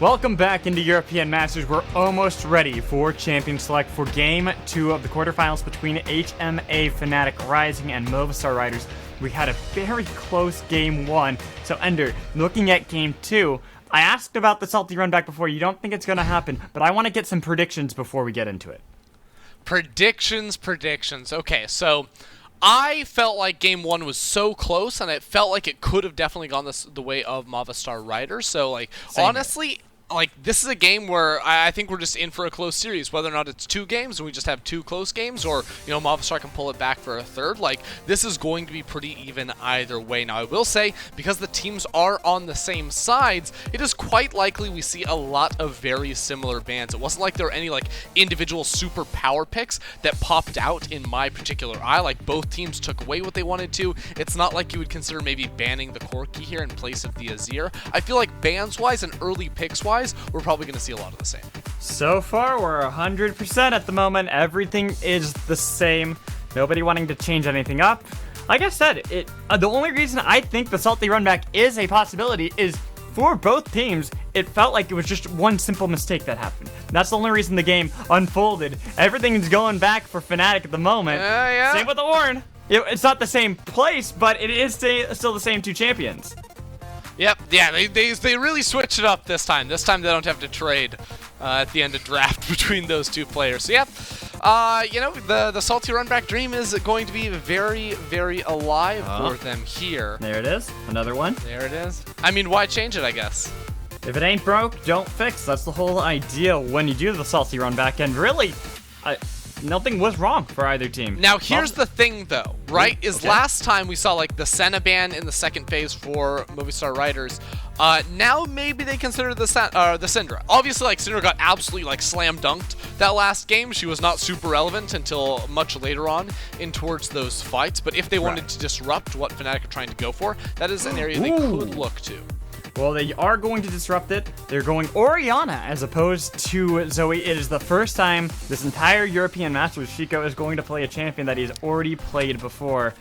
Welcome back into European Masters. We're almost ready for Champion Select for Game 2 of the quarterfinals between HMA Fnatic Rising and Movistar Riders. We had a very close Game 1. So Ender, looking at Game 2, I asked about the salty run back before. You don't think it's going to happen, but I want to get some predictions before we get into it. Predictions. Okay, so I felt like Game 1 was so close, and it felt like it could have definitely gone the way of Movistar Riders. So, like, Same honestly, here. like, this is a game where I think we're just in for a close series, whether or not it's 2 games and we just have 2 close games, or, you know, Movistar can pull it back for a third. Like, this is going to be pretty even either way. Now, I will say, because the teams are on the same sides, it is quite likely we see a lot of very similar bans. It wasn't like there were any, like, individual super power picks that popped out in my particular eye. Like, both teams took away what they wanted to. It's not like you would consider maybe banning the Corki here in place of the Azir. I feel like bans-wise and early picks-wise, we're probably going to see a lot of the same. So far, we're 100% at the moment. Everything is the same. Nobody wanting to change anything up. Like I said, the only reason I think the salty run back is a possibility is for both teams, it felt like it was just one simple mistake that happened. That's the only reason the game unfolded. Everything's going back for Fnatic at the moment. Yeah. Same with Ornn. It's not the same place, but it is still the same 2 champions. Yep, yeah, they really switched it up this time. This time they don't have to trade at the end of draft between those 2 players. So, yep, you know, the salty run back dream is going to be very, very alive for them here. There it is. Another one. There it is. I mean, why change it, I guess? If it ain't broke, don't fix. That's the whole idea when you do the salty run back. And really, nothing was wrong for either team. Now, here's the thing, though, right? Okay. Last time we saw, like, the Senna ban in the second phase for Movistar Riders. Now maybe they consider the Syndra. Obviously, like, Syndra got absolutely, like, slam dunked that last game. She was not super relevant until much later on in towards those fights. But if they wanted to disrupt what Fnatic are trying to go for, that is an area they could look to. Well, they are going to disrupt it. They're going Orianna as opposed to Zoe. It is the first time this entire European Masters Xico is going to play a champion that he's already played before.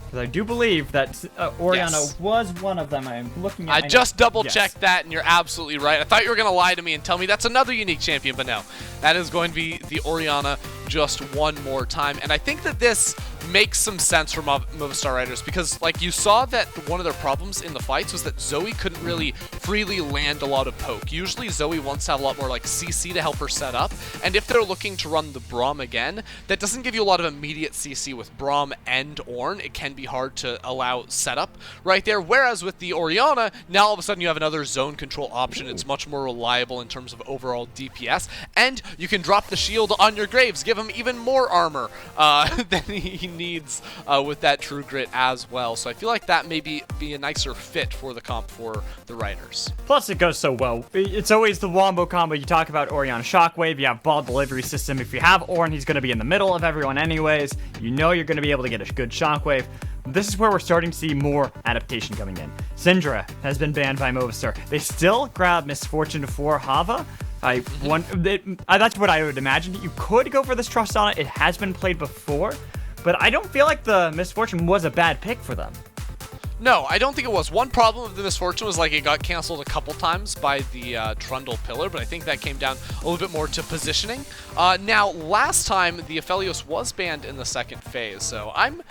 Because I do believe that Orianna was one of them. I'm looking at I just double-checked that, and you're absolutely right. I thought you were going to lie to me and tell me that's another unique champion, but no. That is going to be the Orianna just one more time. And I think that this makes some sense for Movistar Riders because, like, you saw that one of their problems in the fights was that Zoe couldn't really freely land a lot of poke. Usually Zoe wants to have a lot more, like, CC to help her set up, and if they're looking to run the Braum again, that doesn't give you a lot of immediate CC with Braum and Ornn. It can be hard to allow setup right there, whereas with the Orianna, now all of a sudden you have another zone control option. It's much more reliable in terms of overall DPS, and you can drop the shield on your Graves, give him even more armor than he needs with that True Grit as well. So I feel like that may be a nicer fit for the comp for the Riders. Plus, it goes so well. It's always the wombo combo. You talk about Orianna Shockwave, you have ball delivery system. If you have Ornn, he's going to be in the middle of everyone anyways. You know you're going to be able to get a good Shockwave. This is where we're starting to see more adaptation coming in. Syndra has been banned by Movistar. They still grab Misfortune for Hava. That's what I would imagine. You could go for this Trust on it. It has been played before, but I don't feel like the Misfortune was a bad pick for them. No, I don't think it was. One problem with the Misfortune was, like, it got canceled a couple times by the Trundle pillar, but I think that came down a little bit more to positioning. Now, last time, the Aphelios was banned in the second phase, so I'm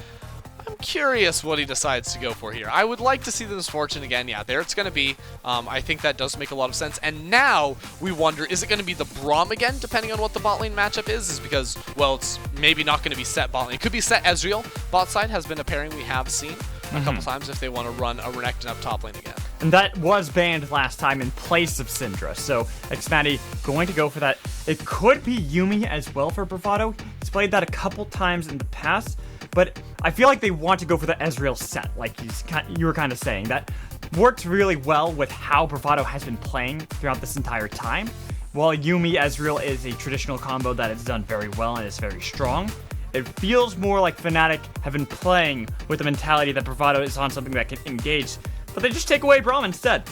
curious what he decides to go for here. I would like to see the Misfortune again. Yeah, there it's going to be. I think that does make a lot of sense. And now we wonder, is it going to be the Braum again, depending on what the bot lane matchup is because, well, it's maybe not going to be Sett bot lane. It could be Sett Ezreal. Bot side has been a pairing we have seen a couple times if they want to run a Renekton up top lane again. And that was banned last time in place of Syndra. So xMatty going to go for that. It could be Yuumi as well for Bravado. He's played that a couple times in the past. But I feel like they want to go for the Ezreal set, like you were kind of saying. That works really well with how Bravado has been playing throughout this entire time. While Yuumi Ezreal is a traditional combo that is done very well and is very strong, it feels more like Fnatic have been playing with the mentality that Bravado is on something that can engage, but they just take away Braum instead.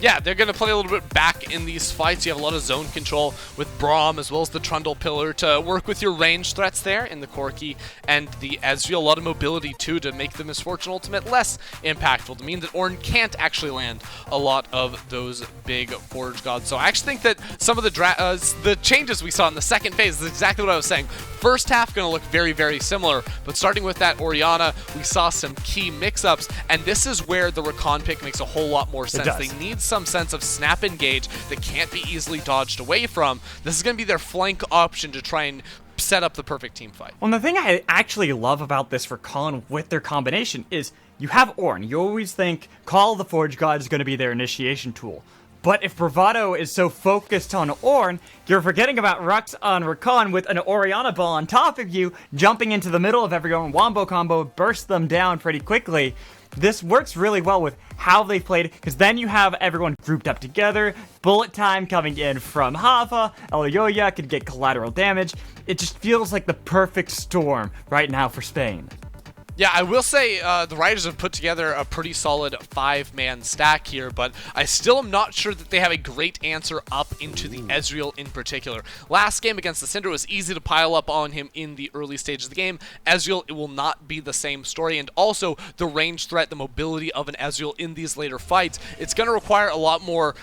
Yeah, they're going to play a little bit back in these fights. You have a lot of zone control with Braum as well as the Trundle pillar to work with your range threats there in the Corki and the Ezreal. A lot of mobility too to make the Misfortune ultimate less impactful, to mean that Ornn can't actually land a lot of those big Forge Gods. So I actually think that some of the changes we saw in the second phase is exactly what I was saying. First half going to look very, very similar, but starting with that Orianna, we saw some key mix-ups, and this is where the Rakan pick makes a whole lot more sense. They need some sense of snap engage that can't be easily dodged away from. This is going to be their flank option to try and set up the perfect team fight. Well, the thing I actually love about this Rakan with their combination is you have Ornn. You always think Call of the Forge God is going to be their initiation tool. But if Bravado is so focused on Ornn, you're forgetting about rhuckz on Rakan with an Orianna ball on top of you, jumping into the middle of everyone, wombo combo, burst them down pretty quickly. This works really well with how they played, because then you have everyone grouped up together, bullet time coming in from JaVaaa, Eloya could get collateral damage. It just feels like the perfect storm right now for Spain. Yeah, I will say the Riders have put together a pretty solid 5-man stack here, but I still am not sure that they have a great answer up into the Ezreal in particular. Last game against the Syndra was easy to pile up on him in the early stages of the game. Ezreal, it will not be the same story, and also the range threat, the mobility of an Ezreal in these later fights, it's going to require a lot more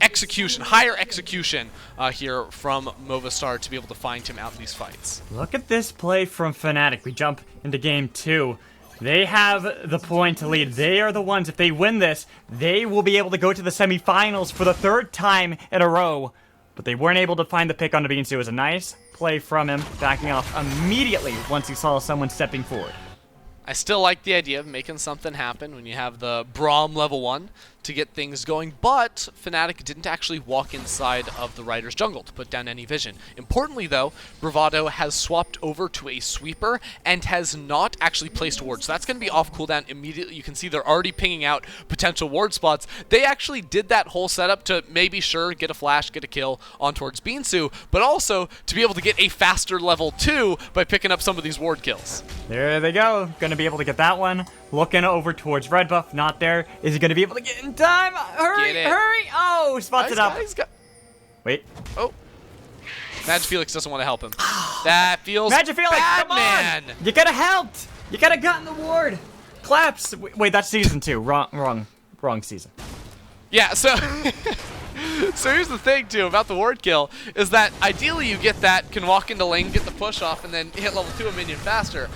execution, higher execution here from Movistar to be able to find him out in these fights. Look at this play from Fnatic. We jump into game 2. They have the point to lead. They are the ones, if they win this, they will be able to go to the semifinals for the 3rd time in a row. But they weren't able to find the pick on the beansu. It was a nice play from him, backing off immediately once he saw someone stepping forward. I still like the idea of making something happen when you have the Braum level 1 to get things going, but Fnatic didn't actually walk inside of the Riders' jungle to put down any vision. Importantly though, Bravado has swapped over to a sweeper and has not actually placed wards. So that's going to be off cooldown immediately. You can see they're already pinging out potential ward spots. They actually did that whole setup to maybe get a flash, get a kill on towards beansu, but also to be able to get a faster level 2 by picking up some of these ward kills. There they go. Going to be able to get that one. Looking over towards red buff, not there. Is he going to be able to get in time? Hurry, hurry! Oh, spots it up. Wait. Oh. MagiFelix doesn't want to help him. That feels MagiFelix, bad, come man. On! You could have helped. You could have gotten the ward. Claps. Wait, that's season 2. Wrong season. Yeah. So. So here's the thing too about the ward kill is that ideally you get that, can walk into lane, get the push off, and then hit level 2 a minion faster.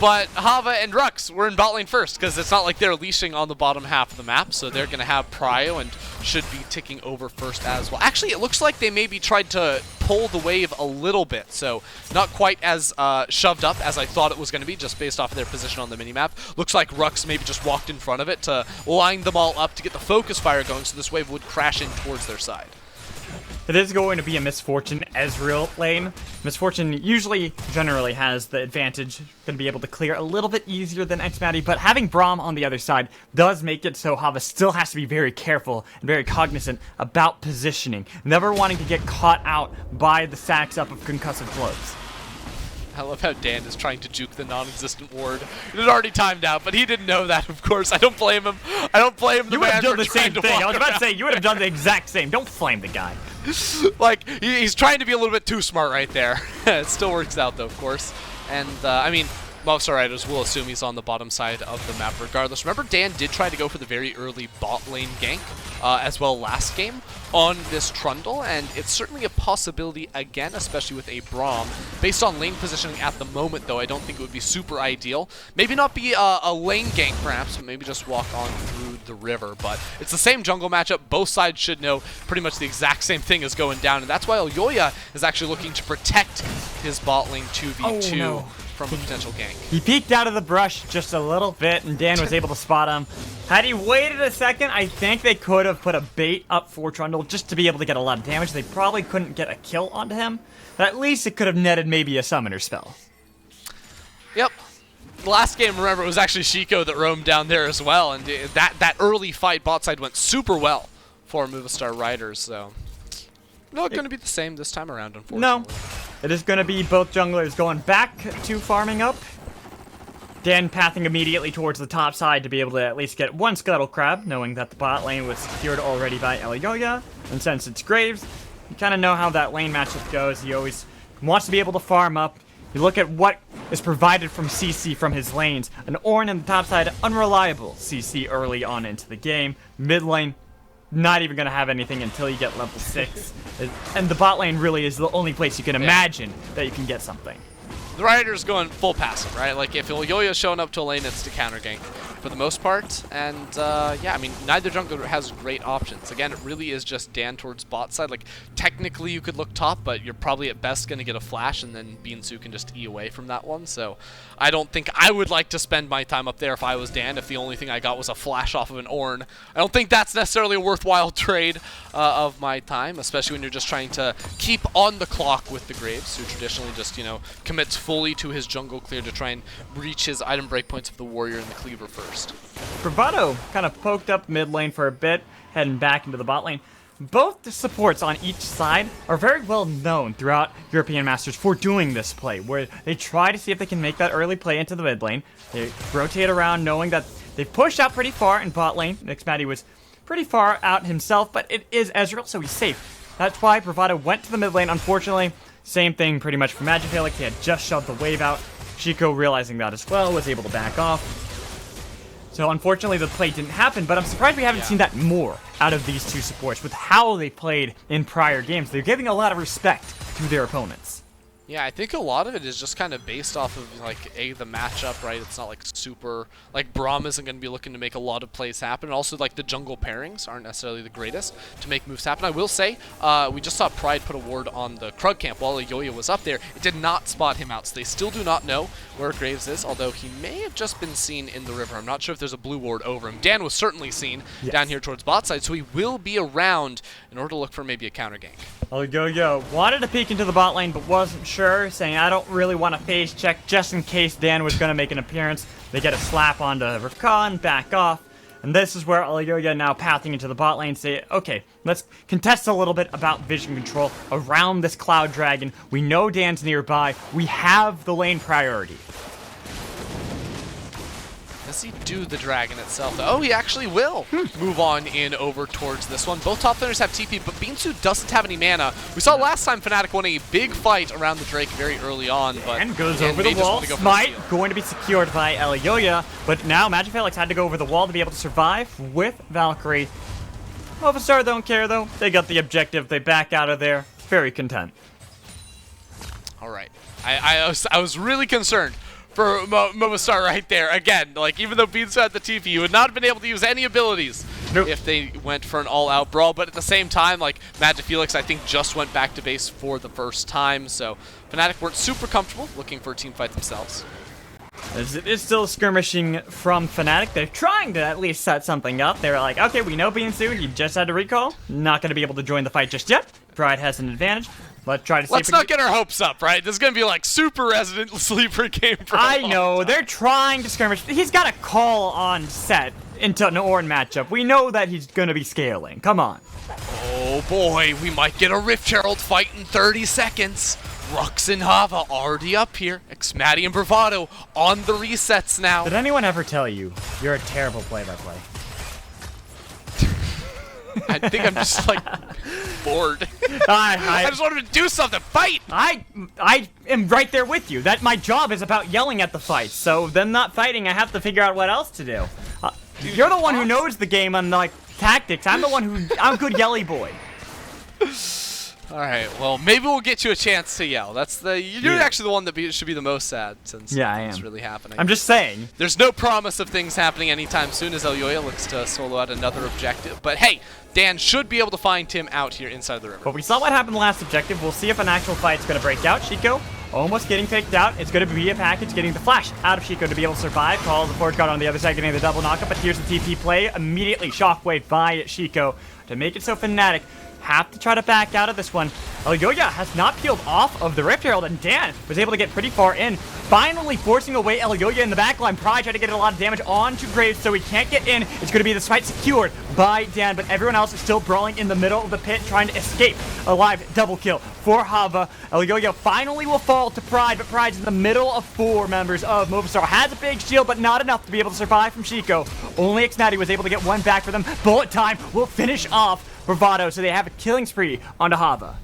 But JaVaaa and rhuckz were in bot lane first because it's not like they're leashing on the bottom half of the map, so they're going to have prio and should be ticking over first as well. Actually, it looks like they maybe tried to pull the wave a little bit, so not quite as shoved up as I thought it was going to be just based off of their position on the minimap. Looks like rhuckz maybe just walked in front of it to line them all up to get the focus fire going so this wave would crash in towards their side. It is going to be a Misfortune Ezreal lane. Misfortune generally has the advantage, going to be able to clear a little bit easier than xMatty, but having Braum on the other side does make it so JaVaaa still has to be very careful and very cognizant about positioning, never wanting to get caught out by the sacks up of concussive blows. I love how Dan is trying to juke the non-existent ward. It had already timed out, but he didn't know that, of course. I don't blame him. I don't blame the man for trying to walk around. You would have done the same thing. I was about to say, you would have done the exact same. Don't flame the guy. Like, he's trying to be a little bit too smart right there. It still works out, though, of course. And, I mean, Movistar Riders will assume he's on the bottom side of the map regardless. Remember, Dan did try to go for the very early bot lane gank as well last game on this Trundle, and it's certainly a possibility again, especially with a Braum. Based on lane positioning at the moment, though, I don't think it would be super ideal. Maybe not be a lane gank, perhaps, but maybe just walk on through the river. But it's the same jungle matchup. Both sides should know pretty much the exact same thing is going down, and that's why Eloya is actually looking to protect his bot lane 2v2. Oh, no. From a potential gank. He peeked out of the brush just a little bit, and Dan was able to spot him. Had he waited a second, I think they could have put a bait up for Trundle just to be able to get a lot of damage. They probably couldn't get a kill onto him, but at least it could have netted maybe a summoner spell. Yep. Last game, remember, it was actually Xico that roamed down there as well, and that early fight bot side went super well for Movistar Riders, so not going to be the same this time around, unfortunately. No. It is going to be both junglers going back to farming up. Dan pathing immediately towards the top side to be able to at least get one Scuttle Crab, knowing that the bot lane was secured already by Eloya. And since it's Graves, you kind of know how that lane matchup goes. He always wants to be able to farm up. You look at what is provided from CC from his lanes. An Ornn in the top side, unreliable CC early on into the game. Mid lane, not even going to have anything until you get level 6. And the bot lane really is the only place you can imagine that you can get something. The Rioters going full passive, right? Like, if Eloya's showing up to a lane, it's to counter gank for the most part. And, yeah, I mean, neither jungler has great options. Again, it really is just Dan towards bot side. Like, technically you could look top, but you're probably at best going to get a flash, and then beansu can just E away from that one. So I don't think I would like to spend my time up there if I was Dan, if the only thing I got was a flash off of an Ornn. I don't think that's necessarily a worthwhile trade of my time, especially when you're just trying to keep on the clock with the Graves, who traditionally just, you know, commits fully to his jungle clear to try and reach his item breakpoints of the warrior and the cleaver first. Bravado kind of poked up mid lane for a bit, heading back into the bot lane. Both the supports on each side are very well known throughout European Masters for doing this play, where they try to see if they can make that early play into the mid lane. They rotate around knowing that they've pushed out pretty far in bot lane. xMatty was pretty far out himself, but it is Ezreal, so he's safe. That's why Bravado went to the mid lane. Unfortunately, same thing pretty much for MagiFelix. He had just shoved the wave out. Xico, realizing that as well, was able to back off. So unfortunately the play didn't happen, but I'm surprised we haven't seen that more out of these two supports with how they played in prior games. They're giving a lot of respect to their opponents. Yeah, I think a lot of it is just kind of based off of, like, the matchup, right? It's not, like, super... Like, Braum isn't going to be looking to make a lot of plays happen. And also, like, the jungle pairings aren't necessarily the greatest to make moves happen. I will say, we just saw Pride put a ward on the Krug camp while Eloya was up there. It did not spot him out, so they still do not know where Graves is, although he may have just been seen in the river. I'm not sure if there's a blue ward over him. Dan was certainly seen down here towards bot side, so he will be around in order to look for maybe a counter gank. Eloya wanted to peek into the bot lane, but wasn't sure, saying, I don't really want to phase check just in case Dan was going to make an appearance. They get a slap onto Rakan, back off, and this is where Eloya now pathing into the bot lane say, okay, let's contest a little bit about vision control around this Cloud Dragon. We know Dan's nearby. We have the lane priority. Does he do the dragon itself? Oh, he actually will move on in over towards this one. Both top laners have TP, but beansu doesn't have any mana. We saw last time Fnatic won a big fight around the Drake very early on, but and goes over the wall. Smite going to be secured by Eloya, but now MagiFelix had to go over the wall to be able to survive with Valkyrie. Movistar don't care though. They got the objective. They back out of there. Very content. All right. I was really concerned for Movistar right there. Again, like, even though beansu had the TP, you would not have been able to use any abilities if they went for an all-out brawl. But at the same time, like, MagiFelix, I think, just went back to base for the first time. So Fnatic weren't super comfortable looking for a team fight themselves. As it is still skirmishing from Fnatic, they're trying to at least set something up. They're like, okay, we know beansu, he just had to recall. Not going to be able to join the fight just yet. Pride has an advantage. Let's try to see. Let's not get our hopes up, right? This is going to be like super Resident Sleeper game for I know, they're trying to skirmish. He's got a call on Sett into an Ornn matchup. We know that he's going to be scaling. Come on. Oh boy, we might get a Rift Herald fight in 30 seconds. rhuckz and JaVaaa already up here. xMatty and Bravado on the resets now. Did anyone ever tell you you're a terrible play-by-play? I think I'm just, like, bored. I just want him to do something. Fight! I am right there with you. That my job is about yelling at the fight. So them not fighting, I have to figure out what else to do. Dude, you're the one who knows the game on, like, tactics. I'm the one who... I'm a good yelly boy. Alright, well, maybe we'll get you a chance to yell. That's the... You're actually the one that should be the most sad, since it's really happening. I'm just saying. There's no promise of things happening anytime soon as Eloya looks to solo out another objective. But hey, Dan should be able to find Tim out here inside the river. But we saw what happened last objective. We'll see if an actual fight's going to break out. Xico almost getting picked out. It's going to be a package getting the flash out of Xico to be able to survive. Call the forward guard on the other side getting the double knockup, but here's the TP play. Immediately shockwave by Xico to make it so Fnatic have to try to back out of this one. Eloya has not peeled off of the Rift Herald, and Dan was able to get pretty far in, finally forcing away Eloya in the backline. Pride tried to get a lot of damage onto Graves, so he can't get in. It's going to be the smite secured by Dan, but everyone else is still brawling in the middle of the pit, trying to escape. A live double kill for JaVaaa. Eloya finally will fall to Pride, but Pride's in the middle of 4 members of Movistar. Has a big shield, but not enough to be able to survive from Xico. Only xMatty was able to get one back for them. Bullet time will finish off Bravado, so they have a killing spree onto JaVaaa.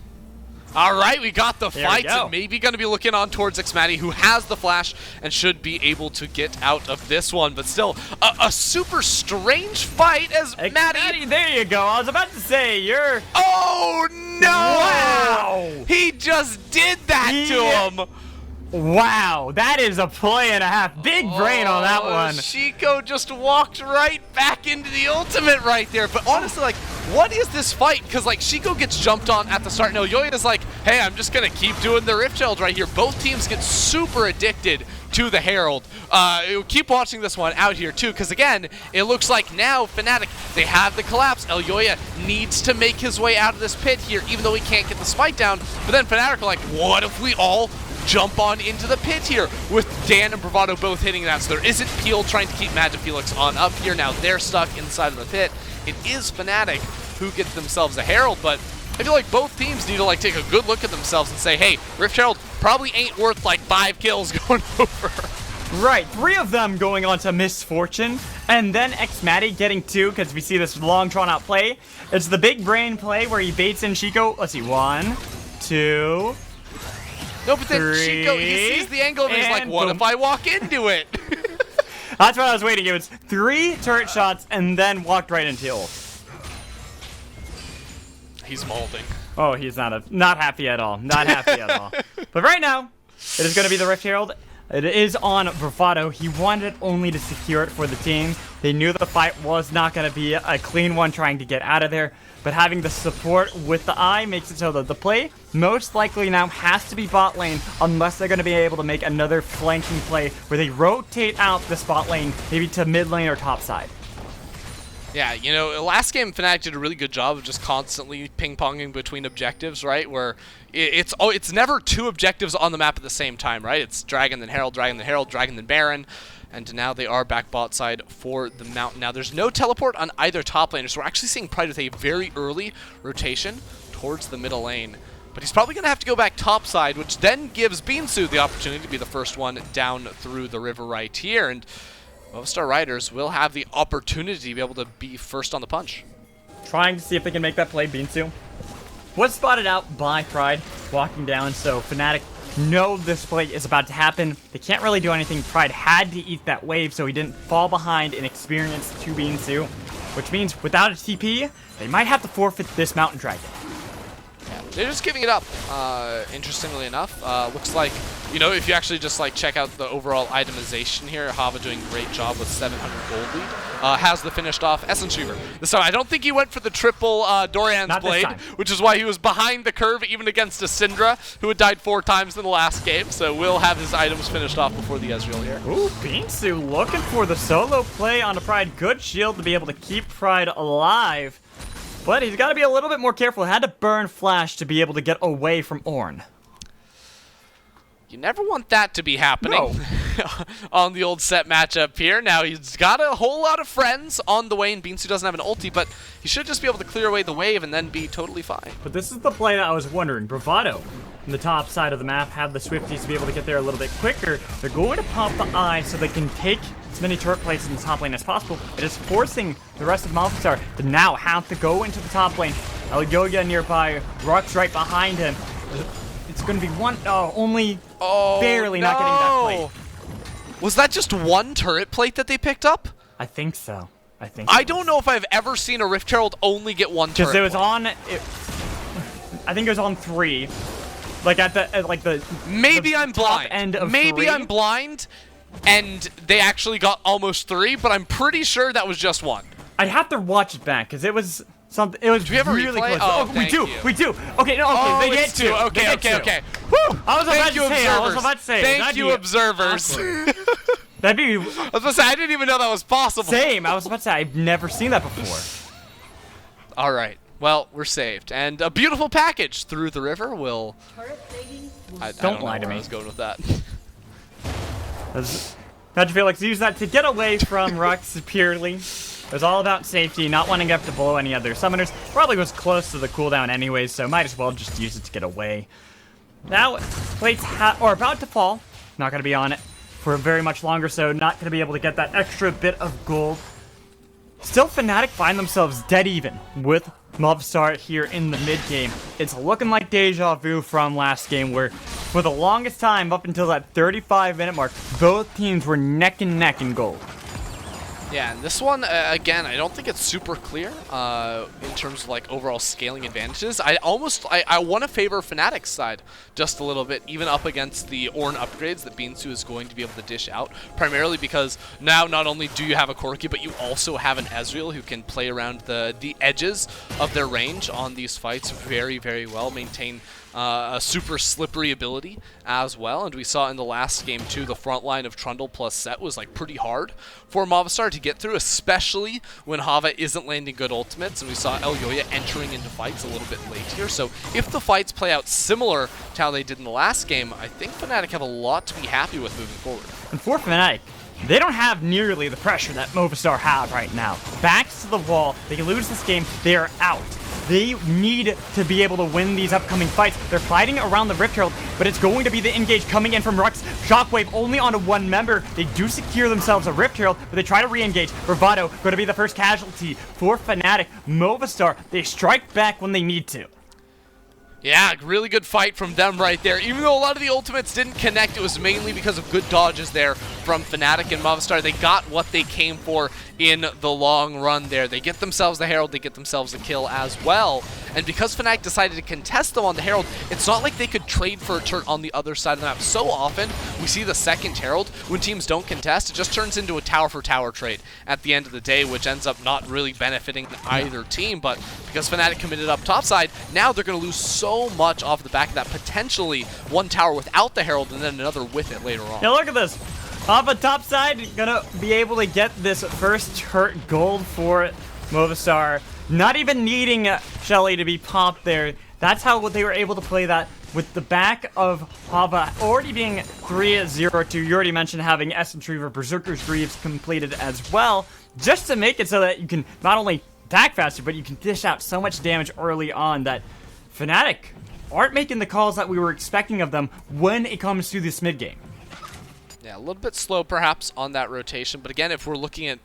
All right, we got the There we fights, go. and maybe going to be looking on towards xMatty, who has the flash and should be able to get out of this one. But still, a super strange fight as Matty. There you go. I was about to say, you're... Oh, no! Wow! He just did that to him. Wow, that is a play and a half. Big brain on that one. Xico just walked right back into the ultimate right there. But honestly, like, what is this fight? Because, like, Xico gets jumped on at the start. No, Eloya's like, hey, I'm just going to keep doing the Rift Herald right here. Both teams get super addicted to the Herald. Keep watching this one out here, too, because, again, it looks like now Fnatic, they have the collapse. Eloya needs to make his way out of this pit here, even though he can't get the smite down. But then Fnatic are like, what if we all jump on into the pit here with Dan and Bravado both hitting that? So there isn't Peel trying to keep MagiFelix on up here. Now they're stuck inside of the pit. It is Fnatic who gets themselves a Herald, but I feel like both teams need to like take a good look at themselves and say, hey, Rift Herald probably ain't worth like 5 kills going over. Right, 3 of them going on to Misfortune, and then xMatty getting 2, because we see this long drawn-out play. It's the big brain play where he baits in Xico. Let's see, 1, 2... No, but then 3, Xico, he sees the angle and he's like, what boom. if I walk into it? That's what I was waiting. It was 3 turret shots and then walked right into ult. He's molding. Oh, he's not happy at all. Not happy at all. But right now, it is going to be the Rift Herald. It is on Bravado. He wanted only to secure it for the team. They knew the fight was not going to be a clean one trying to get out of there. But having the support with the eye makes it so that the play most likely now has to be bot lane unless they're going to be able to make another flanking play where they rotate out the spot lane maybe to mid lane or top side. Yeah, you know, last game Fnatic did a really good job of just constantly ping-ponging between objectives, right? Where it's never 2 objectives on the map at the same time, right? It's Dragon, then Herald, Dragon, then Herald, Dragon, then Baron. And now they are back bot side for the Mountain. Now, there's no teleport on either top laner, so we're actually seeing Pride with a very early rotation towards the middle lane. But he's probably going to have to go back top side, which then gives beansu the opportunity to be the first one down through the river right here. And Movistar Riders will have the opportunity to be able to be first on the punch. Trying to see if they can make that play. beansu was spotted out by Pride walking down, so Fnatic know this play is about to happen. They can't really do anything. Pride had to eat that wave, so he didn't fall behind in experience to beansu, which means without a TP, they might have to forfeit this Mountain Dragon. Yeah, they're just giving it up, interestingly enough. Looks like, you know, if you actually just like check out the overall itemization here, JaVaaa doing a great job with 700 gold lead. Has the finished off Essence Reaver. So I don't think he went for the triple Dorian's Blade, which is why he was behind the curve even against a Syndra, who had died 4 times in the last game. So we'll have his items finished off before the Ezreal here. Ooh, beansu looking for the solo play on a Pride. Good shield to be able to keep Pride alive. But he's got to be a little bit more careful. Had to burn Flash to be able to get away from Ornn. You never want that to be happening No. on the old Sett matchup here. Now, he's got a whole lot of friends on the way, and beansu doesn't have an ulti, but he should just be able to clear away the wave and then be totally fine. But this is the play that I was wondering. Bravado, on the top side of the map, have the Swifties to be able to get there a little bit quicker. They're going to pop the eye so they can take as many turret plates in the top lane as possible. It is forcing the rest of Movistar to now have to go into the top lane. Eloya nearby, rhuckz right behind him. It's going to be only barely not getting that plate. Was that just one turret plate that they picked up? I think so. I don't know if I've ever seen a Rift Herald only get one turret. Because it was on. I think it was on 3. Like at the Maybe the I'm top blind. end of Maybe 3. I'm blind, and they actually got almost 3, but I'm pretty sure that was just 1. I'd have to watch it back because it was something. It was Do we have a really replay? close. Oh, we do. you. We do. Okay, no. Okay, they get 2. Okay. Woo! I was Thank you, observers. about to say. Thank you, observers. That'd be I was about to say, I didn't even know that was possible. same. I was about to say I've never seen that before. All right. Well, we're saved. And a beautiful package through the river will... I don't lie know to where me. I was going with that. MagiFelix used that to get away from rhuckz purely. It was all about safety, not wanting to have to blow any other summoners. Probably was close to the cooldown anyways, so might as well just use it to get away. Now, plates are about to fall. Not going to be on it for very much longer, so not going to be able to get that extra bit of gold. Still, Fnatic find themselves dead even with Movistar here in the mid game. It's looking like deja vu from last game, where for the longest time, up until that 35-minute mark, both teams were neck and neck in gold. Yeah, and this one, again, I don't think it's super clear in terms of like overall scaling advantages. I want to favor Fnatic's side just a little bit, even up against the Ornn upgrades that beansu is going to be able to dish out, primarily because now not only do you have a Corki, but you also have an Ezreal who can play around the edges of their range on these fights very, very well, maintain a super slippery ability as well. And we saw in the last game too, the front line of Trundle plus Sett was like pretty hard for Movistar to get through, especially when JaVaaa isn't landing good ultimates. And we saw Eloya entering into fights a little bit late here. So if the fights play out similar to how they did in the last game, I think Fnatic have a lot to be happy with moving forward. And for Fnatic, they don't have nearly the pressure that Movistar have right now. Backs to the wall, they lose this game, they are out. They need to be able to win these upcoming fights. They're fighting around the Rift Herald, but it's going to be the engage coming in from rhuckz. Shockwave only onto one member. They do secure themselves a Rift Herald, but they try to re-engage. Bravado going to be the first casualty for Fnatic. Movistar, they strike back when they need to. Yeah, really good fight from them right there. Even though a lot of the ultimates didn't connect, it was mainly because of good dodges there from Fnatic and Movistar. They got what they came for in the long run there. They get themselves the Herald, they get themselves a kill as well. And because Fnatic decided to contest them on the Herald, it's not like they could trade for a turret on the other side of the map. So often, we see the second Herald, when teams don't contest, it just turns into a tower for tower trade at the end of the day, which ends up not really benefiting either team. But because Fnatic committed up topside, now they're going to lose so much off the back of that. Potentially one tower without the Herald and then another with it later on. Now look at this. Off the top side, gonna be able to get this first turret gold for Movistar. Not even needing Shelly to be popped there. That's how they were able to play that with the back of JaVaaa already being 3-0-2. You already mentioned having Essence Reaver Berserker's Greaves completed as well, just to make it so that you can not only attack faster, but you can dish out so much damage early on that Fnatic aren't making the calls that we were expecting of them when it comes to this mid game. Yeah, a little bit slow perhaps on that rotation, but again, if we're looking at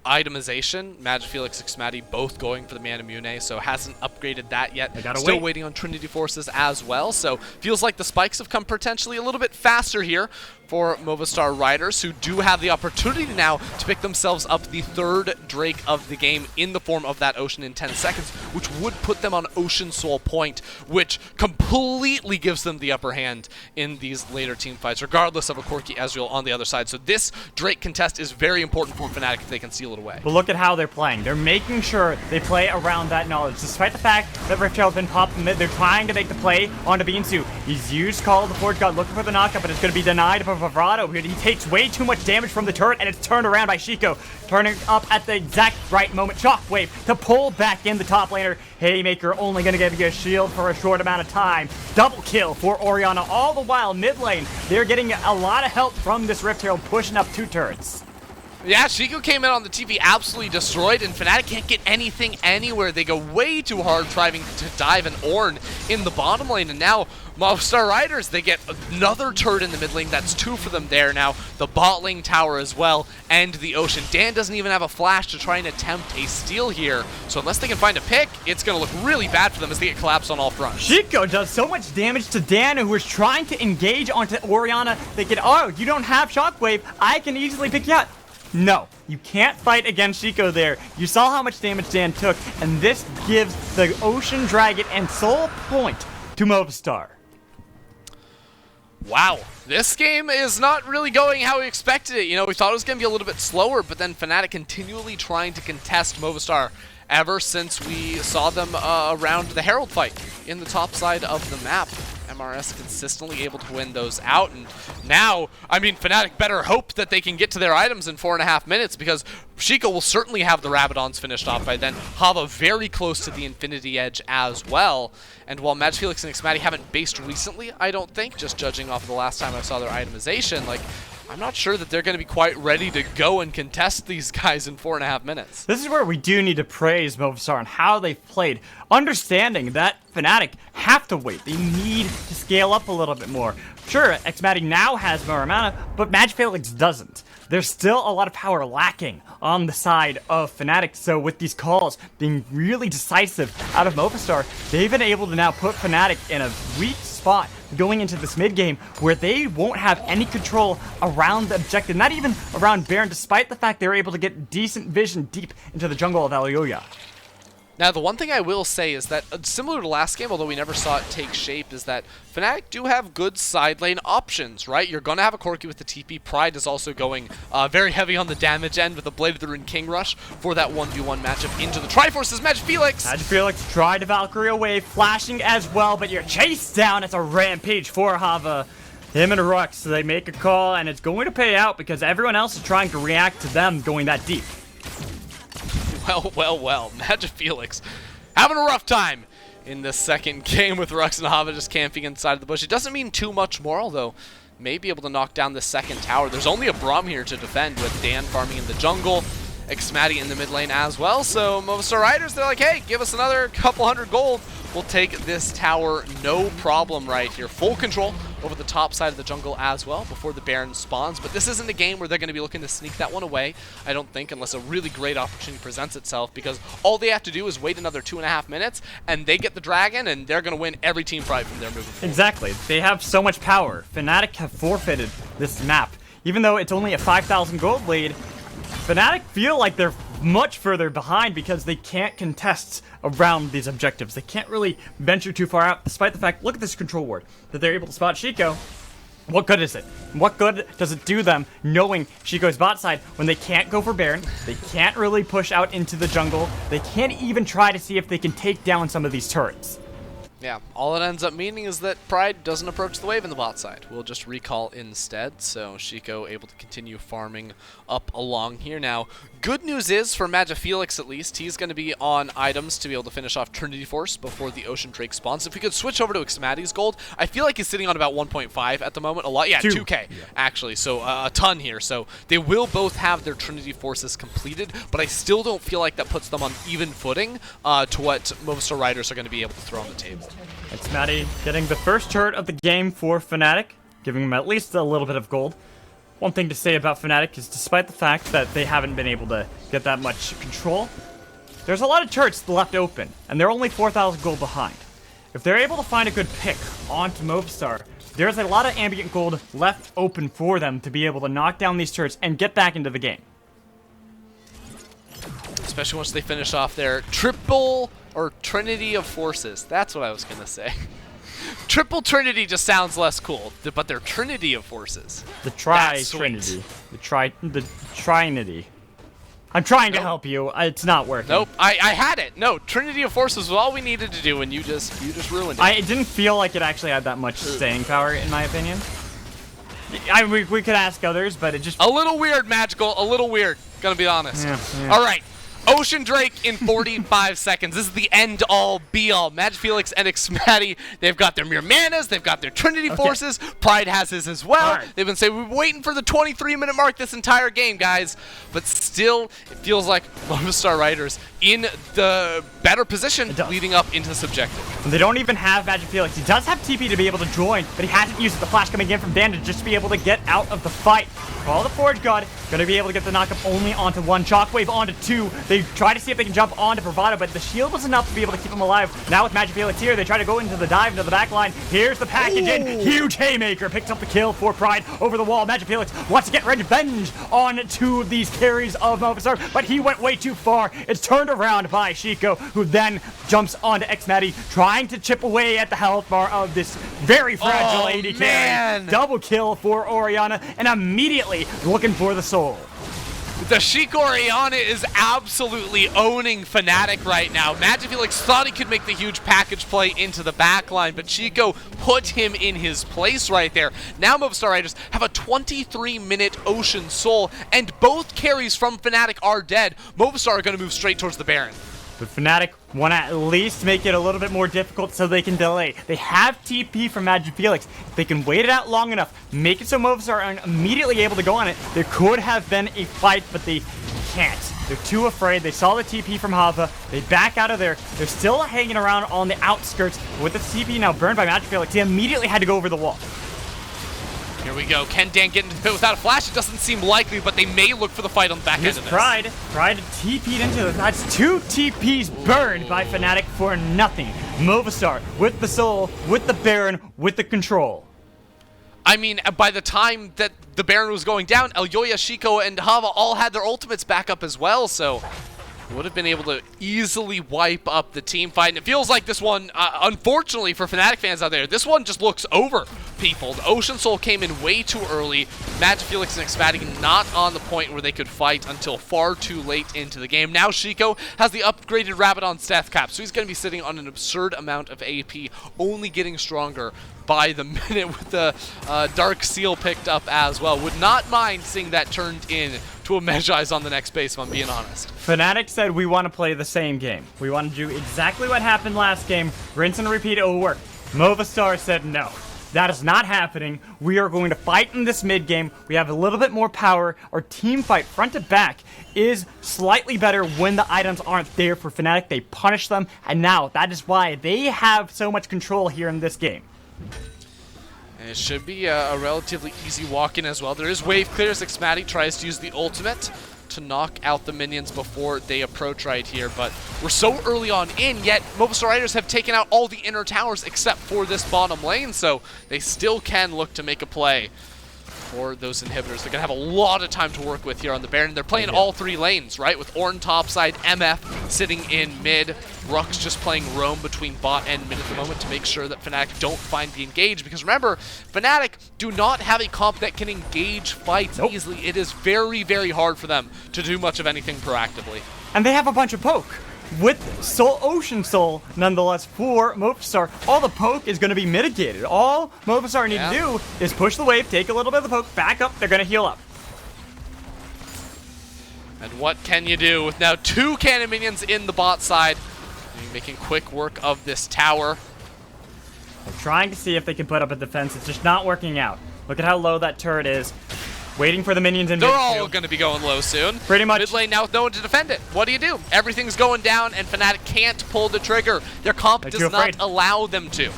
itemization, MagiFelix, xMatty both going for the Mana Mune, so hasn't upgraded that yet. Still waiting on Trinity Forces as well, so feels like the spikes have come potentially a little bit faster here for Movistar riders, who do have the opportunity now to pick themselves up the third Drake of the game in the form of that Ocean in 10 seconds, which would put them on Ocean Soul Point, which completely gives them the upper hand in these later team fights, regardless of a Corki Ezreal on the other side. So this Drake contest is very important for Fnatic if they can seal it away. But look at how they're playing. They're making sure they play around that knowledge. Despite the fact that Rift Herald's been popped in mid, they're trying to make the play onto beansu. He's used Call of the Forge God looking for the knockup, but it's going to be denied by Bravado. He takes way too much damage from the turret, and it's turned around by Xico, turning up at the exact right moment. Shockwave to pull back in the top laner. Haymaker only going to give you a shield for a short amount of time. Double kill for Orianna. All the while, mid lane, they're getting a lot of help from this Rift Herald, pushing up 2 turrets. Yeah, Xico came in on the TV absolutely destroyed, and Fnatic can't get anything anywhere. They go way too hard trying to dive an Ornn in the bottom lane, and now Movistar Riders, they get another turret in the mid lane. That's 2 for them there now. The bot lane tower as well, and the Ocean. Dan doesn't even have a flash to try and attempt a steal here, so unless they can find a pick, it's going to look really bad for them as they get collapsed on all fronts. Xico does so much damage to Dan, who was trying to engage onto Orianna, thinking, oh, you don't have Shockwave, I can easily pick you out. No, you can't fight against Xico there. You saw how much damage Dan took, and this gives the Ocean Dragon and Soul Point to Movistar. Wow, this game is not really going how we expected it. You know, we thought it was going to be a little bit slower, but then Fnatic continually trying to contest Movistar ever since we saw them around the Herald fight in the top side of the map. MRS consistently able to win those out, and now, I mean, Fnatic better hope that they can get to their items in 4.5 minutes, because Xico will certainly have the Rabadons finished off by then. JaVaaa very close to the Infinity Edge as well, and while MagiFelix and xMatty haven't based recently, I don't think, just judging off of the last time I saw their itemization, like, I'm not sure that they're going to be quite ready to go and contest these guys in 4.5 minutes. This is where we do need to praise Movistar and how they've played, understanding that Fnatic have to wait. They need to scale up a little bit more. Sure, xMatty now has more mana, but MagiFelix doesn't. There's still a lot of power lacking on the side of Fnatic, so with these calls being really decisive out of Movistar, they've been able to now put Fnatic in a weak spot going into this mid game where they won't have any control around the objective, not even around Baron, despite the fact they were able to get decent vision deep into the jungle of Eloya. Now, the one thing I will say is that, similar to last game, although we never saw it take shape, is that Fnatic do have good side lane options, right? You're going to have a Corki with the TP. Pride is also going very heavy on the damage end with the Blade of the Rune King Rush for that 1v1 matchup into the Triforces. MagiFelix! MagiFelix tried to Valkyrie away, flashing as well, but you're chased down. It's a rampage for JaVaaa. Him and rhuckz, they make a call, and it's going to pay out because everyone else is trying to react to them going that deep. Well, MagiFelix having a rough time in the second game with rhuckz and JaVaaa just camping inside of the bush. It doesn't mean too much more, although may be able to knock down the second tower. There's only a Braum here to defend with Dan farming in the jungle, xMatty in the mid lane as well. So Movistar Riders, they're like, hey, give us another couple hundred gold. We'll take this tower, no problem right here. Full control over the top side of the jungle as well before the Baron spawns. But this isn't a game where they're going to be looking to sneak that one away, I don't think, unless a really great opportunity presents itself, because all they have to do is wait another 2.5 minutes, and they get the dragon, and they're going to win every team fight from there moving forward. Exactly. They have so much power. Fnatic have forfeited this map. Even though it's only a 5,000 gold lead, Fnatic feel like they're much further behind because they can't contest around these objectives. They can't really venture too far out, despite the fact, look at this control ward, that they're able to spot Xico. What good is it? What good does it do them knowing Xico's bot side when they can't go for Baron, they can't really push out into the jungle, they can't even try to see if they can take down some of these turrets? Yeah, all it ends up meaning is that Pride doesn't approach the wave in the bot side. We'll just recall instead, so Xico able to continue farming up along here. Now, good news is, for MagiFelix at least, he's going to be on items to be able to finish off Trinity Force before the Ocean Drake spawns. If we could switch over to xMatty's gold, I feel like he's sitting on about 1.5 at the moment. A lot, yeah, 2K, actually, so a ton here. So they will both have their Trinity Forces completed, but I still don't feel like that puts them on even footing to what Movistar Riders are going to be able to throw on the table. xMatty getting the first turret of the game for Fnatic, giving them at least a little bit of gold. One thing to say about Fnatic is, despite the fact that they haven't been able to get that much control, there's a lot of turrets left open, and they're only 4,000 gold behind. If they're able to find a good pick onto Movistar, there's a lot of ambient gold left open for them to be able to knock down these turrets and get back into the game. Especially once they finish off their triple or Trinity of Forces. That's what I was going to say. Triple Trinity just sounds less cool, but they're Trinity of Forces. The Tri-Trinity. The Trinity. I'm trying to help you. It's not working. Nope, I had it. No, Trinity of Forces was all we needed to do, and you just ruined it. It didn't feel like it actually had that much staying power, in my opinion. We could ask others, but it just... A little weird, Magical. A little weird. Gonna be honest. Yeah. All right. Ocean Drake in 45 seconds. This is the end-all, be-all. MagiFelix and xMatty, they've got their mere manas, they've got their Trinity Forces. Pride has his as well. Right. They've been saying, we've been waiting for the 23-minute mark this entire game, guys. But still, it feels like Movistar Riders in the better position leading up into this objective. They don't even have MagiFelix. He does have TP to be able to join, but he hasn't used the flash coming in from Dan to just be able to get out of the fight. Call the Forge God, gonna be able to get the knockup only onto one, Shockwave onto two. They try to see if they can jump onto Bravado, but the shield was enough to be able to keep him alive. Now with MagiFelix here, they try to go into the dive into the back line. Here's the package in. Huge haymaker picks up the kill for Pride over the wall. MagiFelix wants to get revenge on two of these carries of Movistar, but he went way too far. It's turned around by Xico, who then jumps onto xMatty, trying to chip away at the health bar of this very fragile AD carry. Double kill for Orianna, and immediately looking for the soul. The Xico Orianna is absolutely owning Fnatic right now. MagiFelix thought he could make the huge package play into the backline, but Xico put him in his place right there. Now Movistar Riders have a 23-minute Ocean Soul, and both carries from Fnatic are dead. Movistar are going to move straight towards the Baron. But Fnatic want to at least make it a little bit more difficult so they can delay. They have TP from MagiFelix. If they can wait it out long enough, make it so Movistar aren't immediately able to go on it, there could have been a fight, but they can't. They're too afraid. They saw the TP from JaVaaa. They back out of there. They're still hanging around on the outskirts. With the TP now burned by MagiFelix, they immediately had to go over the wall. Here we go. Can Dan get into the pit without a flash? It doesn't seem likely, but they may look for the fight on the back end of this. Pride TP'd into this. That's 2 TPs burned by Fnatic for nothing. Movistar with the soul, with the Baron, with the control. I mean, by the time that the Baron was going down, Eloya, Xico, and JaVaaa all had their ultimates back up as well, so would have been able to easily wipe up the team fight. And it feels like this one, unfortunately for Fnatic fans out there, this one just looks over people. The Ocean Soul came in way too early. MagiFelix and xMatty not on the point where they could fight until far too late into the game. Now Xico has the upgraded Rabadon's death cap, so he's going to be sitting on an absurd amount of AP, only getting stronger by the minute with the Dark Seal picked up as well. Would not mind seeing that turned in to a Mejai's on the next base, if I'm being honest. Fnatic said we want to play the same game. We want to do exactly what happened last game. Rinse and repeat, it will work. Movistar said no. That is not happening. We are going to fight in this mid game. We have a little bit more power. Our team fight front to back is slightly better when the items aren't there for Fnatic. They punish them, and now that is why they have so much control here in this game. And it should be a relatively easy walk-in as well. There is wave clear as xMatty tries to use the ultimate to knock out the minions before they approach right here, but we're so early on in, yet Movistar Riders have taken out all the inner towers except for this bottom lane, so they still can look to make a play for those inhibitors. They're going to have a lot of time to work with here on the Baron. They're playing all 3 lanes, right? With Ornn topside, MF sitting in mid, rhuckz just playing roam between bot and mid at the moment to make sure that Fnatic don't find the engage. Because remember, Fnatic do not have a comp that can engage fights easily. It is very, very hard for them to do much of anything proactively. And they have a bunch of poke. With Ocean Soul, nonetheless, for Movistar, all the poke is going to be mitigated. All Movistar need to do is push the wave, take a little bit of the poke, back up, they're going to heal up. And what can you do with now 2 cannon minions in the bot side? Making quick work of this tower. They're trying to see if they can put up a defense. It's just not working out. Look at how low that turret is. Waiting for the minions in mid. They're all going to be going low soon. Pretty much. Mid lane now with no one to defend it. What do? Everything's going down, and Fnatic can't pull the trigger. Their comp does not allow them to.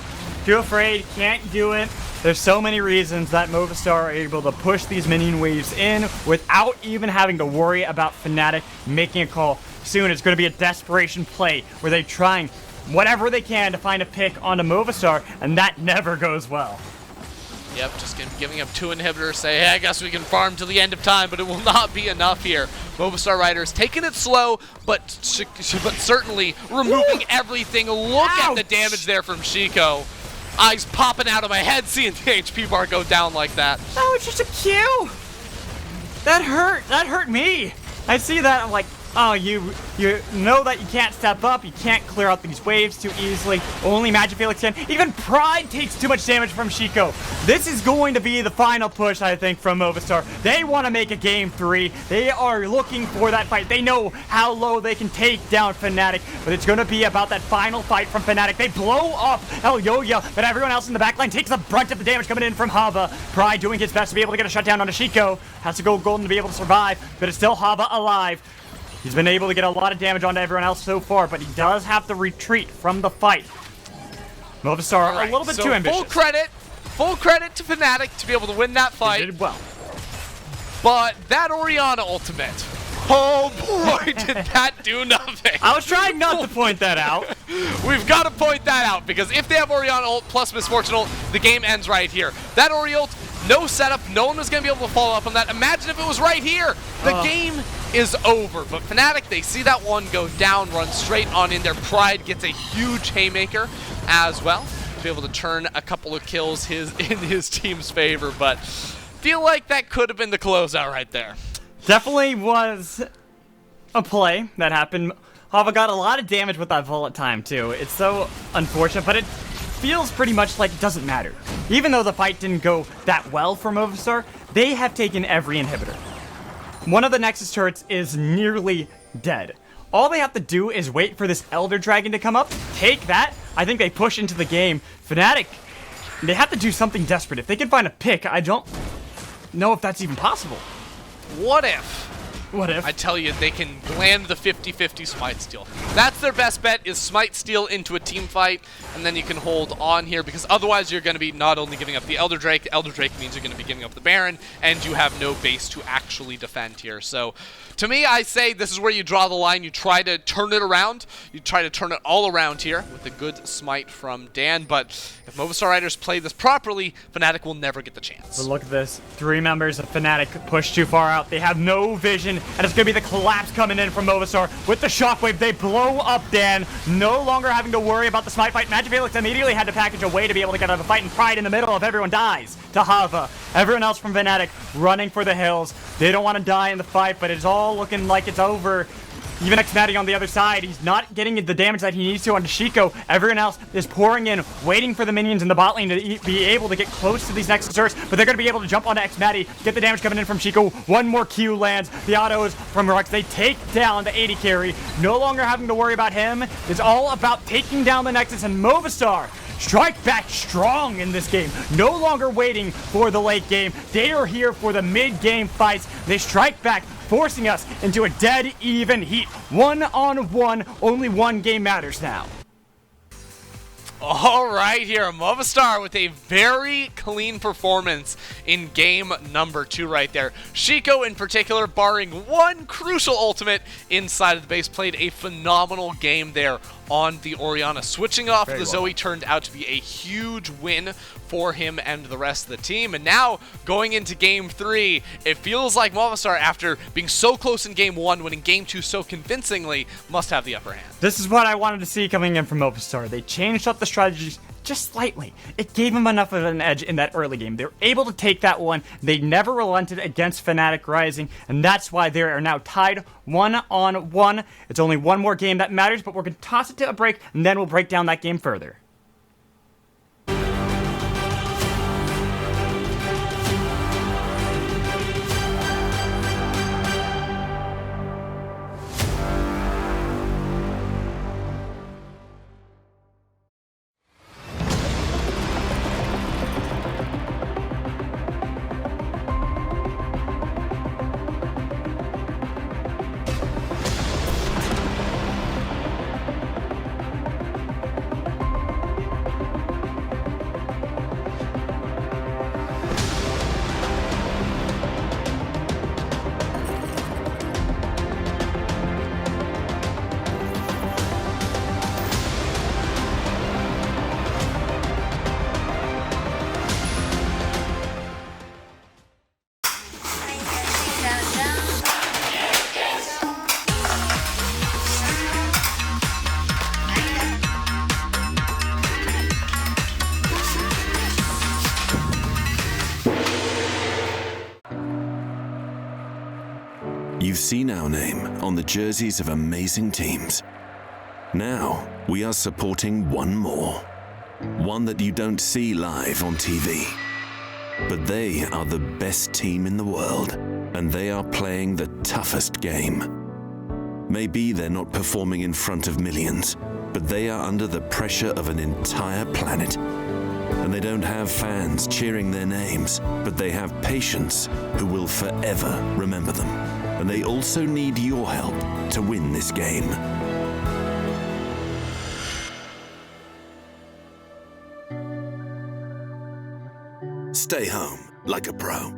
Too afraid, can't do it. There's so many reasons that Movistar are able to push these minion waves in without even having to worry about Fnatic making a call. Soon it's going to be a desperation play where they're trying whatever they can to find a pick onto Movistar, and that never goes well. Yep, just giving up 2 inhibitors, say, hey, I guess we can farm till the end of time, but it will not be enough here. Movistar Riders taking it slow, but certainly removing everything. Look at the damage there from Xico. Eyes popping out of my head seeing the HP bar go down like that. That was just a Q. That hurt. That hurt me. I see that, I'm like, oh, you know that you can't step up, you can't clear out these waves too easily. Only MagiFelix can. Even Pride takes too much damage from Xico. This is going to be the final push, I think, from Movistar. They want to make a game 3. They are looking for that fight. They know how low they can take down Fnatic, but it's going to be about that final fight from Fnatic. They blow off Eloya, but everyone else in the backline takes the brunt of the damage coming in from JaVaaa. Pride doing his best to be able to get a shutdown onto Xico. Has to go golden to be able to survive, but it's still JaVaaa alive. He's been able to get a lot of damage onto everyone else so far, but he does have to retreat from the fight. Movistar are a little bit too ambitious. Full credit to Fnatic to be able to win that fight. They did well. But that Orianna ultimate, oh boy, did that do nothing. I was trying not to point that out. We've got to point that out, because if they have Orianna ult plus Misfortune ult, the game ends right here. That Ori ult, no setup, no one was going to be able to follow up on that. Imagine if it was right here. The game is over. But Fnatic, they see that one go down, run straight on in there. Pride gets a huge haymaker as well to be able to turn a couple of kills in his team's favor. But feel like that could have been the closeout right there. Definitely was a play that happened. Hava got a lot of damage with that bullet time too. It's so unfortunate, but it feels pretty much like it doesn't matter. Even though the fight didn't go that well for Movistar, they have taken every inhibitor. One of the Nexus turrets is nearly dead. All they have to do is wait for this Elder Dragon to come up, take that. I think they push into the game. Fnatic, they have to do something desperate. If they can find a pick, I don't know if that's even possible. What if? What if? I tell you, they can land the 50-50 Smite Steal. That's their best bet, is Smite Steal into a team fight, and then you can hold on here, because otherwise you're going to be not only giving up the Elder Drake means you're going to be giving up the Baron, and you have no base to actually defend here. So, to me, I say this is where you draw the line. You try to turn it around. You try to turn it all around here with a good Smite from Dan, but if Movistar Riders play this properly, Fnatic will never get the chance. But look at this. 3 members of Fnatic pushed too far out. They have no vision, and it's going to be the collapse coming in from Movistar. With the shockwave, they blow up Dan. No longer having to worry about the Smite fight. MagiFelix immediately had to package a way to be able to get out of the fight, and Pride in the middle of everyone dies to Hava. Everyone else from Fnatic running for the hills. They don't want to die in the fight, but it's all looking like it's over. Even xMatty on the other side, he's not getting the damage that he needs to onto Xico. Everyone else is pouring in, waiting for the minions in the bot lane to be able to get close to these Nexus turrets, but they're going to be able to jump onto xMatty, get the damage coming in from Xico. One more Q lands. The autos from rhuckz. They take down the AD carry. No longer having to worry about him. It's all about taking down the Nexus, and Movistar strike back strong in this game. No longer waiting for the late game. They are here for the mid-game fights. They strike back, forcing us into a dead even heat. 1-on-1, only one game matters now. All right, here, Movistar with a very clean performance in game number 2 right there. Xico, in particular, barring one crucial ultimate inside of the base, played a phenomenal game there on the Orianna. Switching off the Zoe turned out to be a huge win for him and the rest of the team. And now, going into game 3, it feels like Movistar, after being so close in game 1, winning game 2 so convincingly, must have the upper hand. This is what I wanted to see coming in from Movistar. They changed up the strategies just slightly. It gave them enough of an edge in that early game. They were able to take that one. They never relented against Fnatic Rising, and that's why they are now tied 1-on-1. It's only one more game that matters, but we're going to toss it to a break, and then we'll break down that game further. You've seen our name on the jerseys of amazing teams. Now, we are supporting one more. One that you don't see live on TV. But they are the best team in the world, and they are playing the toughest game. Maybe they're not performing in front of millions, but they are under the pressure of an entire planet. And they don't have fans cheering their names, but they have patients who will forever remember them. And they also need your help to win this game. Stay home like a pro.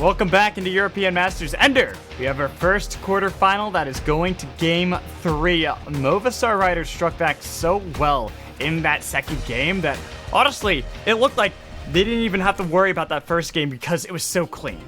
Welcome back into European Masters Ender. We have our first quarterfinal that is going to game 3. Movistar Riders struck back so well in that second game that, honestly, it looked like they didn't even have to worry about that first game because it was so clean.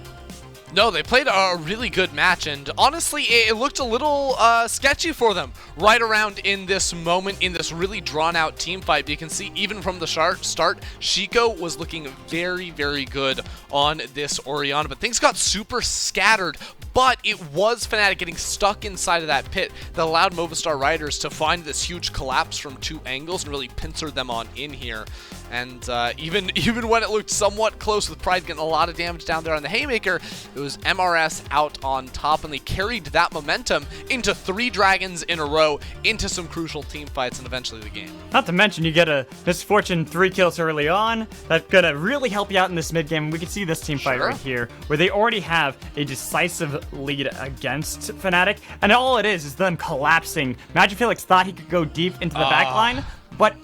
No, they played a really good match, and honestly, it looked a little sketchy for them right around in this moment, in this really drawn-out team fight. But you can see, even from the start, Xico was looking very, very good on this Orianna, but things got super scattered. But it was Fnatic getting stuck inside of that pit that allowed Movistar Riders to find this huge collapse from 2 angles and really pincer them on in here. And even when it looked somewhat close with Pride getting a lot of damage down there on the Haymaker, it was MRS out on top, and they carried that momentum into 3 dragons in a row, into some crucial team fights, and eventually the game. Not to mention, you get a misfortune 3 kills early on. That's gonna really help you out in this mid game. We can see this team fight right here, where they already have a decisive lead against Fnatic, and all it is them collapsing. MagiFelix thought he could go deep into the backline, but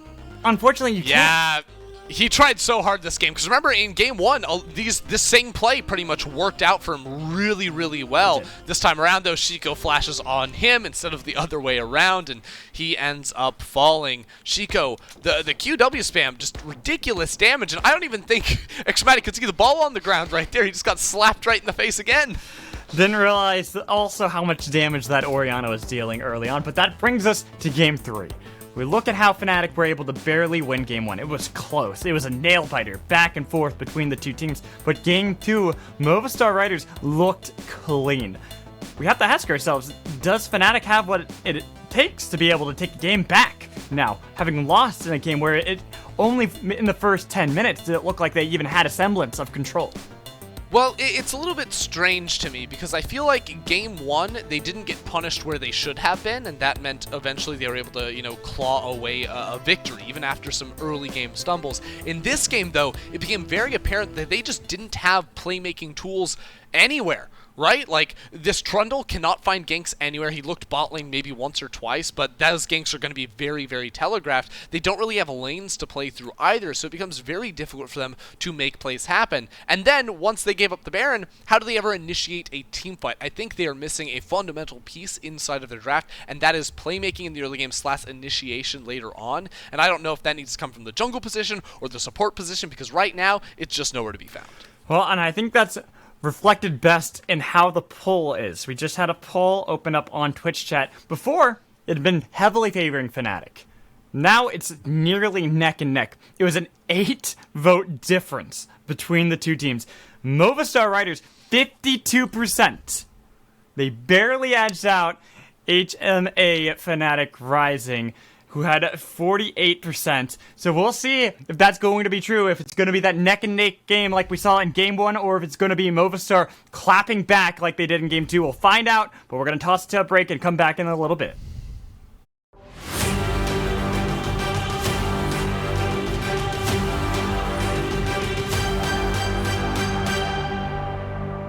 unfortunately you can't. Yeah, he tried so hard this game, because remember in game 1, this same play pretty much worked out for him really, really well. This time around, though, Xico flashes on him instead of the other way around, and he ends up falling. Xico, the QW spam, just ridiculous damage, and I don't even think xMatty could see the ball on the ground right there. He just got slapped right in the face again. Didn't realize also how much damage that Orianna was dealing early on, but that brings us to game 3. We look at how Fnatic were able to barely win game 1. It was close. It was a nail-biter back and forth between the 2 teams. But game 2, Movistar Riders looked clean. We have to ask ourselves, does Fnatic have what it takes to be able to take the game back? Now, having lost in a game where it only in the first 10 minutes did it look like they even had a semblance of control. Well, it's a little bit strange to me, because I feel like game 1, they didn't get punished where they should have been, and that meant eventually they were able to, claw away a victory, even after some early game stumbles. In this game, though, it became very apparent that they just didn't have playmaking tools anywhere. Right? Like, this Trundle cannot find ganks anywhere. He looked bot lane maybe once or twice, but those ganks are going to be very, very telegraphed. They don't really have lanes to play through either, so it becomes very difficult for them to make plays happen. And then, once they gave up the Baron, how do they ever initiate a team fight? I think they are missing a fundamental piece inside of their draft, and that is playmaking in the early game / initiation later on. And I don't know if that needs to come from the jungle position or the support position, because right now, it's just nowhere to be found. Well, and I think that's reflected best in how the poll is. We just had a poll open up on Twitch chat. Before, it had been heavily favoring Fnatic. Now it's nearly neck and neck. It was an 8-vote difference between the 2 teams. Movistar Riders, 52%. They barely edged out HMA Fnatic Rising, who had 48%. So we'll see if that's going to be true, if it's going to be that neck and neck game like we saw in game 1, or if it's going to be Movistar clapping back like they did in game 2. We'll find out, but we're going to toss it to a break and come back in a little bit.